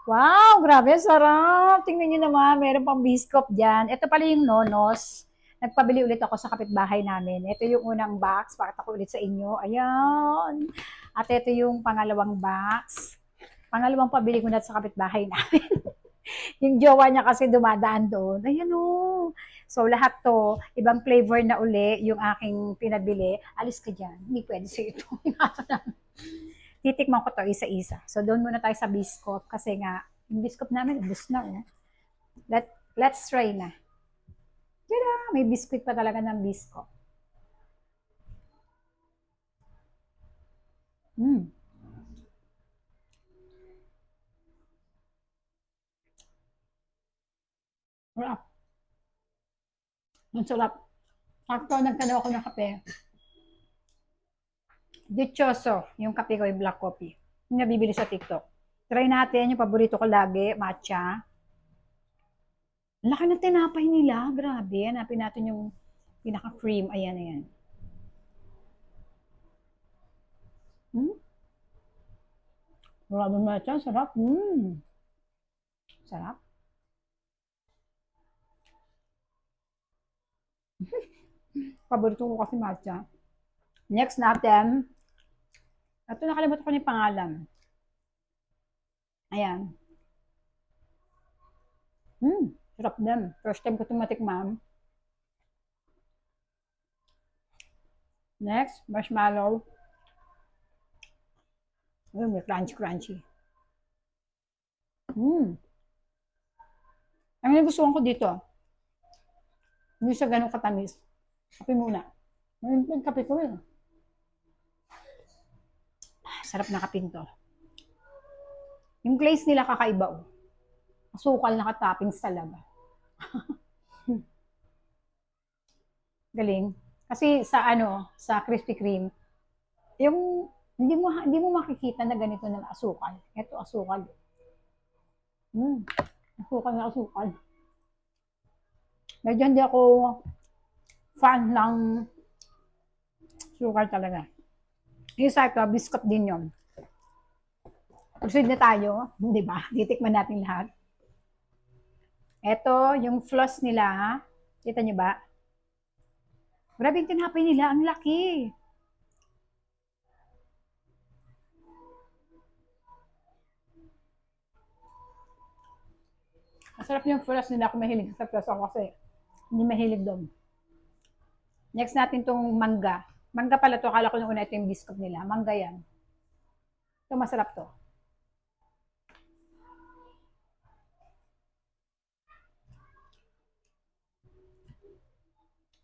Wow, grabe, sarap. Tingnan niyo naman, meron pang biscuit diyan. Ito pala yung nonos. Nagpabili ulit ako sa kapitbahay namin. Ito yung unang box, pakita ko ulit sa inyo. Ayan. At ito yung pangalawang box. Pangalawang pabili ko na sa kapitbahay namin. Yung jowa niya kasi dumadaan doon. Ayan o. So, lahat to, ibang flavor na uli yung aking pinabili. Alis ka dyan. Hindi pwede sa ito. Titikman ko to isa-isa. So, doon muna tayo sa biscuit kasi nga, yung biscuit namin, ubus na oh. Let's try na. Tira, may biscuit pa talaga ng biscuit. Mm. Sarap. Ang sarap. After nagtanaw ako ng kape, dichoso yung kape ko, yung black coffee. Yung nabibili sa TikTok. Try natin yung paborito ko lagi, matcha. Laki ng tinapay nila. Grabe. Hanapin natin yung pinaka-cream. Ayan, ayan. Hmm? Grabe matcha. Sarap. Sarap. Paborito ko kasi matcha. Next natin. Ito nakalimutan ko yung pangalan. Ayan. Sarap din. First time ko itong matikman. Next, marshmallow. May crunchy. Ang nagustuhan ko dito, hindi siya ganun katamis. Kape muna. Yung kape ko yun. Sarap na kaping to. Yung glaze nila kakaiba oh. Asukal na ka-toppings talaga. Galing. Kasi sa Krispy Kreme, yung hindi mo makikita na ganito na asukal. Ito asukal. Asukal na asukal. Medyo hindi ako fan ng sugar talaga. Yung sa ito, biscuit din yun. Proceed na tayo, di ba? Titikman natin lahat. Ito, yung floss nila. Kita nyo ba? Grabe yung tinapay nila. Ang laki. Masarap yung floss nila kung mahilig sa floss ako kasi hindi mahilig doon. Next natin tong mangga. Mangga pala to. Akala ko nung una ito yung biscuit nila. Mangga yan. Ito masarap to.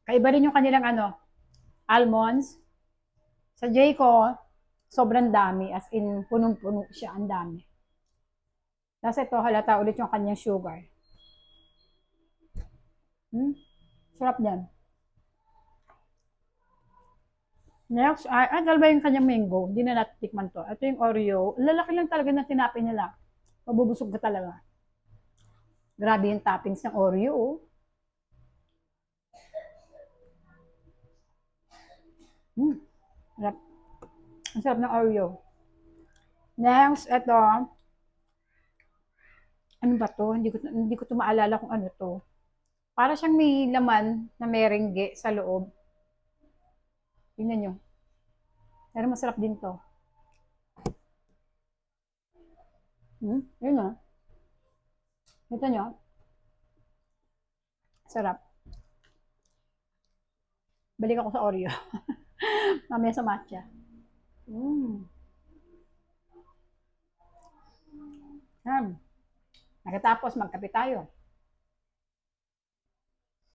Kaiba rin yung kanilang almonds. Sa Jayco, sobrang dami. As in, punong-puno siya. Ang dami. Tapos ito, halata ulit yung kanyang sugar. Sarap yan. Next, dalawa yung kanyang mango. Hindi na natin tikman to. Ito yung Oreo. Lalaki lang talaga ng tinapay nila. Mabubusog ka talaga. Grabe yung toppings ng Oreo. Oh. Sarap. Ang sarap ng Oreo. Next, ito. Ano ba to? Hindi ko to maalala kung ano to. Para siyang may laman na merengue sa loob. Tingnan nyo. Pero masarap din to. Yun o. Ito nyo. Sarap. Balik ako sa Oreo. Mamaya sa matcha. Nakatapos, magkape tayo.